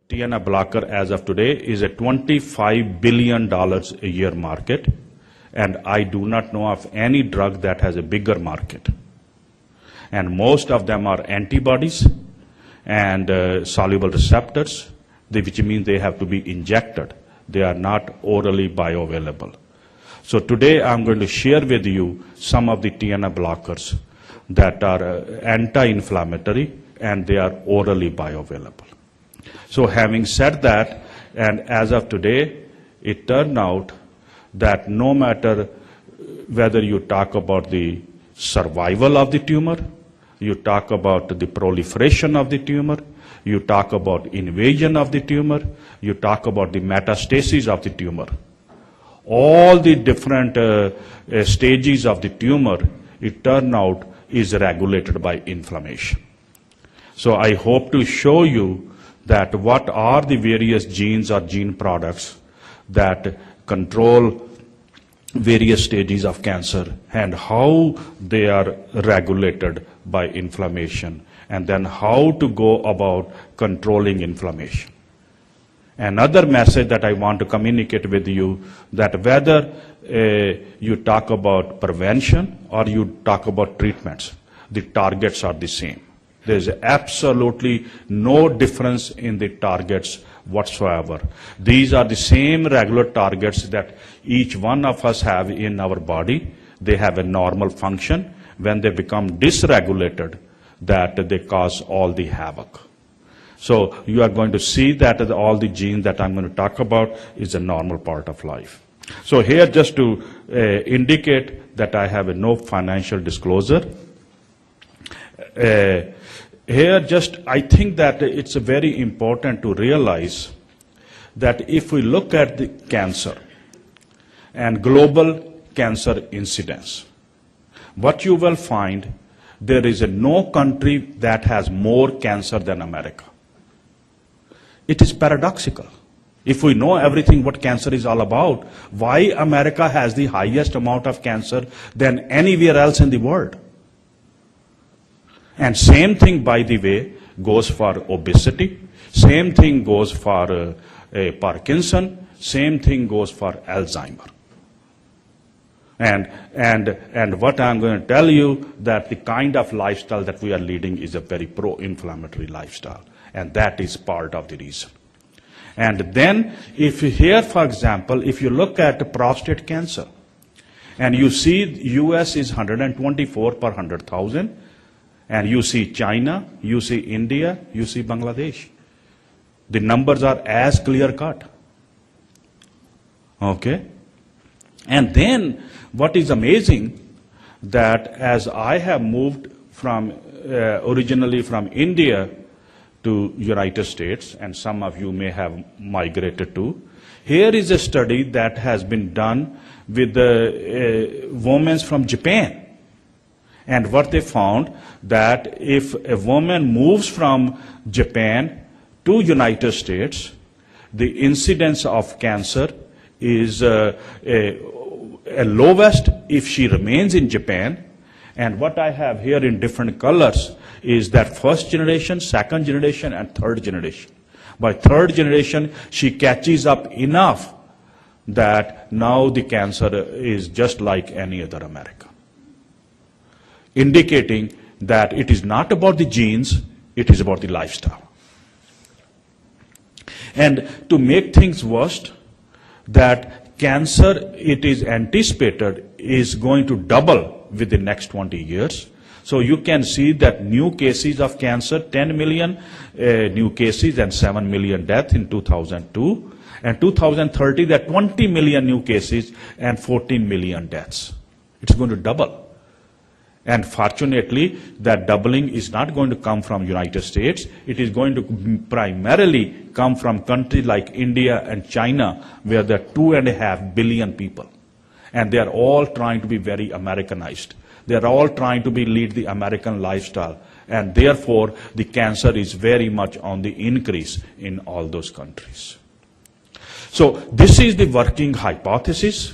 TNF blocker as of today is a $25 billion a year market, and I do not know of any drug that has a bigger market. And most of them are antibodies and soluble receptors, which means they have to be injected. They are not orally bioavailable. So today I'm going to share with you some of the TNF blockers that are anti-inflammatory and they are orally bioavailable. So having said that, and as of today, it turned out that no matter whether you talk about the survival of the tumor, you talk about the proliferation of the tumor, you talk about invasion of the tumor, you talk about the metastasis of the tumor. All the different stages of the tumor, it turned out, is regulated by inflammation. So I hope to show you that what are the various genes or gene products that control various stages of cancer and how they are regulated by inflammation, and then how to go about controlling inflammation. Another message that I want to communicate with you, that whether you talk about prevention or you talk about treatments, the targets are the same. There is absolutely no difference in the targets whatsoever. These are the same regular targets that each one of us have in our body. They have a normal function. When they become dysregulated, that they cause all the havoc. So you are going to see that all the genes that I'm going to talk about is a normal part of life. So here, just to indicate that I have no financial disclosure. Here just, I think that it's very important to realize that if we look at the cancer and global cancer incidence, what you will find, there is no country that has more cancer than America. It is paradoxical. If we know everything what cancer is all about, why America has the highest amount of cancer than anywhere else in the world? And same thing, by the way, goes for obesity, same thing goes for Parkinson, same thing goes for Alzheimer. And what I'm going to tell you, that the kind of lifestyle that we are leading is a very pro-inflammatory lifestyle. And that is part of the reason. And then, if you here, for example, if you look at prostate cancer, and you see US is 124 per 100,000, and you see China, you see India, you see Bangladesh. The numbers are as clear-cut. Okay? And then, what is amazing, that as I have moved from, originally from India to United States, and some of you may have migrated to, here is a study that has been done with the women from Japan. And what they found, that if a woman moves from Japan to United States, the incidence of cancer is lowest if she remains in Japan. And what I have here in different colors is that first generation, second generation, and third generation. By third generation, she catches up enough that now the cancer is just like any other American. Indicating that it is not about the genes, it is about the lifestyle. And to make things worse, that cancer, it is anticipated, is going to double within the next 20 years. So you can see that new cases of cancer, 10 million new cases and 7 million deaths in 2002. And 2030, that 20 million new cases and 14 million deaths. It's going to double. And fortunately, that doubling is not going to come from United States. It is going to primarily come from countries like India and China, where there are 2.5 billion people. And they are all trying to be very Americanized. They are all trying to lead the American lifestyle. And therefore, the cancer is very much on the increase in all those countries. So this is the working hypothesis,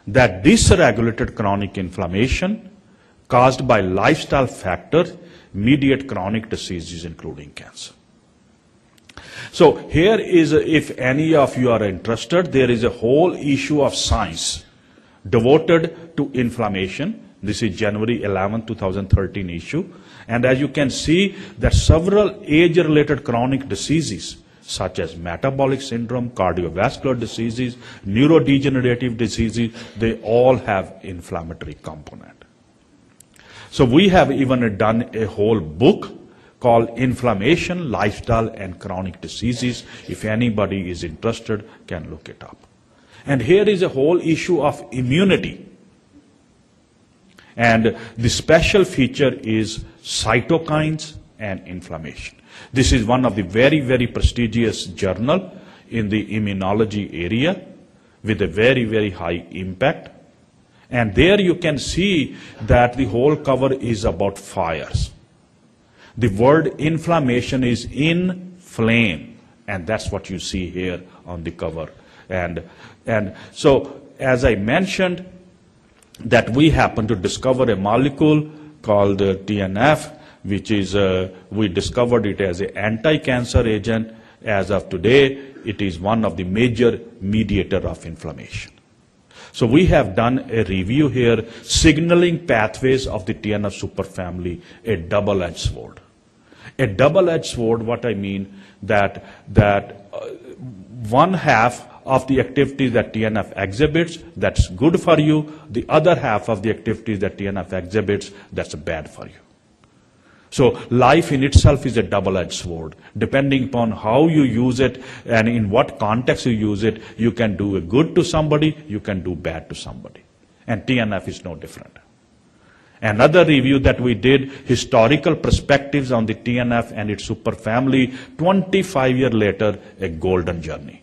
that dysregulated chronic inflammation caused by lifestyle factors mediate chronic diseases, including cancer. So here is, if any of you are interested, there is a whole issue of science devoted to inflammation. This is January 11, 2013 issue. And as you can see, that several age-related chronic diseases, such as metabolic syndrome, cardiovascular diseases, neurodegenerative diseases, they all have inflammatory component. So we have even done a whole book called Inflammation, Lifestyle and Chronic Diseases. If anybody is interested, can look it up. And here is a whole issue of immunity. And the special feature is cytokines and inflammation. This is one of the very, very prestigious journal in the immunology area with a very, very high impact. And there you can see that the whole cover is about fires. The word inflammation is in flame, and that's what you see here on the cover. And so, as I mentioned, that we happen to discover a molecule called TNF, which is, we discovered it as an anti-cancer agent. As of today, it is one of the major mediator of inflammation. So we have done a review here, signaling pathways of the TNF superfamily, a double-edged sword. A double-edged sword, what I mean, that one half of the activities that TNF exhibits, that's good for you. The other half of the activities that TNF exhibits, that's bad for you. So life in itself is a double-edged sword. Depending upon how you use it and in what context you use it, you can do a good to somebody, you can do bad to somebody. And TNF is no different. Another review that we did, historical perspectives on the TNF and its superfamily, 25 years later, a golden journey.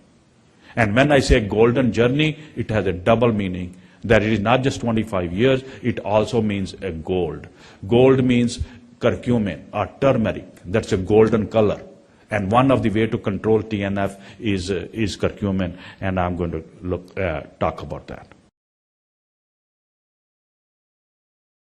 And when I say golden journey, it has a double meaning, that it is not just 25 years, it also means a gold. Gold means curcumin or turmeric, that's a golden color. And one of the way to control TNF is curcumin, and I'm going to talk about that.